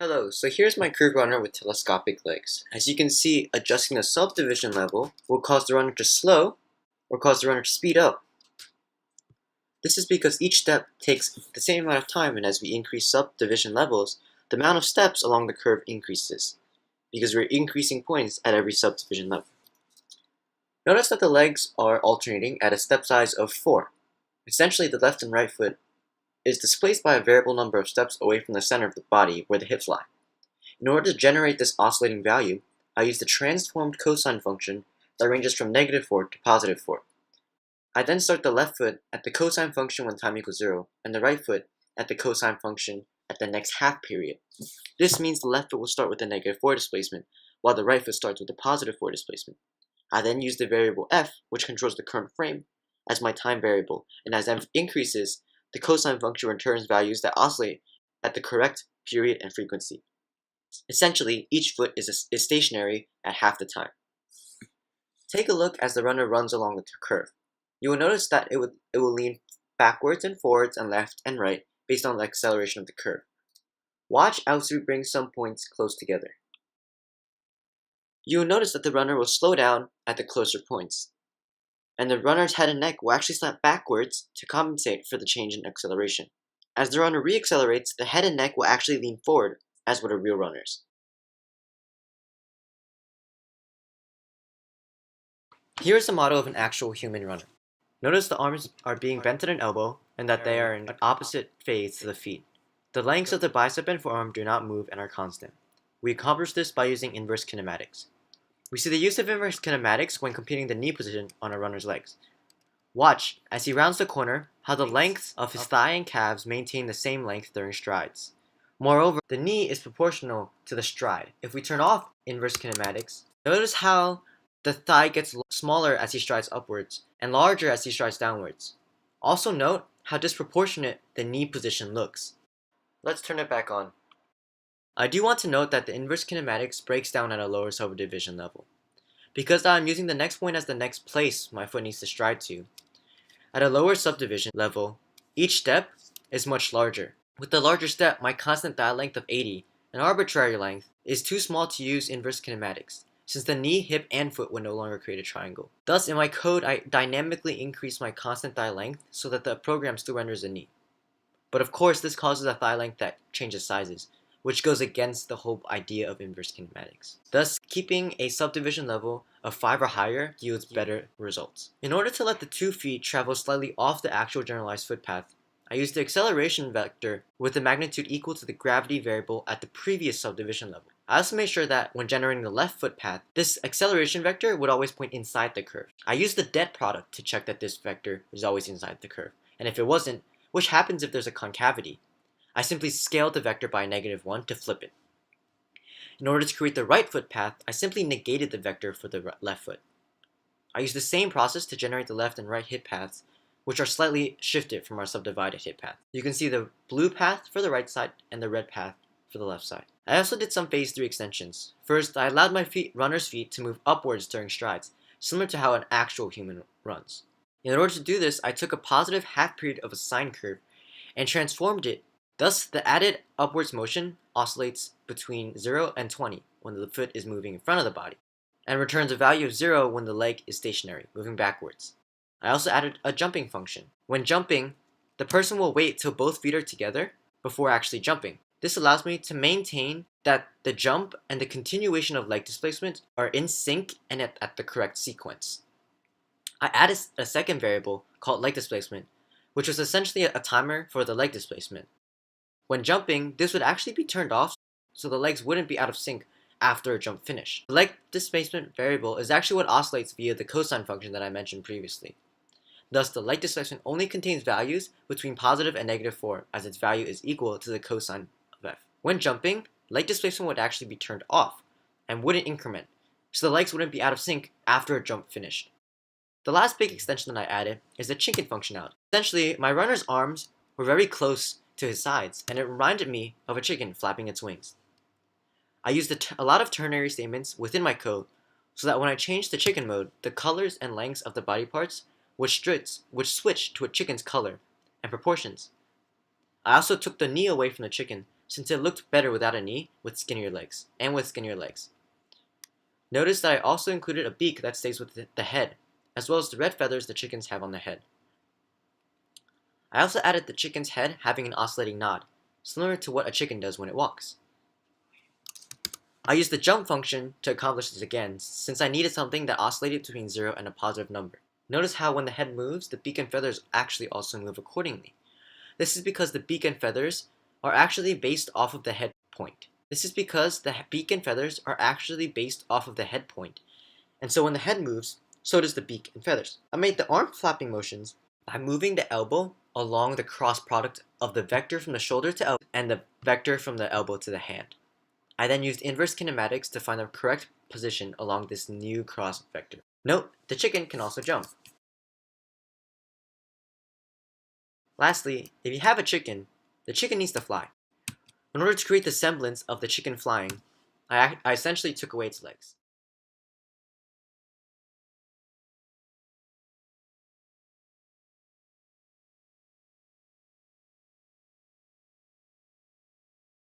Hello, so here's my curved runner with telescopic legs. As you can see, adjusting the subdivision level will cause the runner to slow or cause the runner to speed up. This is because each step takes the same amount of time, and as we increase subdivision levels, the amount of steps along the curve increases, because we're increasing points at every subdivision level. Notice that the legs are alternating at a step size of 4. Essentially, the left and right foot is displaced by a variable number of steps away from the center of the body where the hips lie. In order to generate this oscillating value, I use the transformed cosine function that ranges from -4 to +4. I then start the left foot at the cosine function when time equals 0, and the right foot at the cosine function at the next half period. This means the left foot will start with a -4 displacement, while the right foot starts with a +4 displacement. I then use the variable f, which controls the current frame, as my time variable, and as f increases, the cosine function returns values that oscillate at the correct period and frequency. Essentially, each foot is stationary at half the time. Take a look as the runner runs along the curve. You will notice that it will lean backwards and forwards and left and right based on the acceleration of the curve. Watch as we bring some points close together. You will notice that the runner will slow down at the closer points, and the runner's head and neck will actually slant backwards to compensate for the change in acceleration. As the runner reaccelerates, the head and neck will actually lean forward, as would a real runner's. Here is a model of an actual human runner. Notice the arms are being bent at an elbow and that they are in opposite phase to the feet. The lengths of the bicep and forearm do not move and are constant. We accomplish this by using inverse kinematics. We see the use of inverse kinematics when computing the knee position on a runner's legs. Watch, as he rounds the corner, how the lengths of his thigh and calves maintain the same length during strides. Moreover, the knee is proportional to the stride. If we turn off inverse kinematics, notice how the thigh gets smaller as he strides upwards and larger as he strides downwards. Also note how disproportionate the knee position looks. Let's turn it back on. I do want to note that the inverse kinematics breaks down at a lower subdivision level. Because I'm using the next point as the next place my foot needs to stride to, at a lower subdivision level, each step is much larger. With the larger step, my constant thigh length of 80, an arbitrary length, is too small to use inverse kinematics, since the knee, hip, and foot would no longer create a triangle. Thus, in my code, I dynamically increase my constant thigh length so that the program still renders a knee. But of course, this causes a thigh length that changes sizes, which goes against the whole idea of inverse kinematics. Thus, keeping a subdivision level of 5 or higher yields better results. In order to let the 2 feet travel slightly off the actual generalized footpath, I use the acceleration vector with the magnitude equal to the gravity variable at the previous subdivision level. I also made sure that when generating the left footpath, this acceleration vector would always point inside the curve. I used the dot product to check that this vector is always inside the curve, and if it wasn't, which happens if there's a concavity, I simply scaled the vector by -1 to flip it. In order to create the right foot path, I simply negated the vector for the left foot. I used the same process to generate the left and right hip paths, which are slightly shifted from our subdivided hip path. You can see the blue path for the right side and the red path for the left side. I also did some phase 3 extensions. First, I allowed my runner's feet to move upwards during strides, similar to how an actual human runs. In order to do this, I took a positive half period of a sine curve and transformed it. Thus, the added upwards motion oscillates between 0 and 20 when the foot is moving in front of the body, and returns a value of 0 when the leg is stationary, moving backwards. I also added a jumping function. When jumping, the person will wait till both feet are together before actually jumping. This allows me to maintain that the jump and the continuation of leg displacement are in sync and at the correct sequence. I added a second variable called leg displacement, which was essentially a timer for the leg displacement. When jumping, this would actually be turned off so the legs wouldn't be out of sync after a jump finish. The leg displacement variable is actually what oscillates via the cosine function that I mentioned previously. Thus, the leg displacement only contains values between positive and -4, as its value is equal to the cosine of f. When jumping, leg displacement would actually be turned off and wouldn't increment, so the legs wouldn't be out of sync after a jump finished. The last big extension that I added is the chicken functionality. Essentially, my runner's arms were very close to his sides, and it reminded me of a chicken flapping its wings. I used a lot of ternary statements within my code so that when I changed to chicken mode, the colors and lengths of the body parts would switch to a chicken's color and proportions. I also took the knee away from the chicken since it looked better without a knee with skinnier legs, Notice that I also included a beak that stays with the head, as well as the red feathers the chickens have on their head. I also added the chicken's head having an oscillating nod, similar to what a chicken does when it walks. I used the jump function to accomplish this again, since I needed something that oscillated between 0 and a positive number. Notice how when the head moves, the beak and feathers actually also move accordingly. This is because the beak and feathers are actually based off of the head point. And so when the head moves, so does the beak and feathers. I made the arm flapping motions by moving the elbow along the cross product of the vector from the shoulder to elbow and the vector from the elbow to the hand. I then used inverse kinematics to find the correct position along this new cross vector. Note, the chicken can also jump. Lastly, if you have a chicken, the chicken needs to fly. In order to create the semblance of the chicken flying, I essentially took away its legs.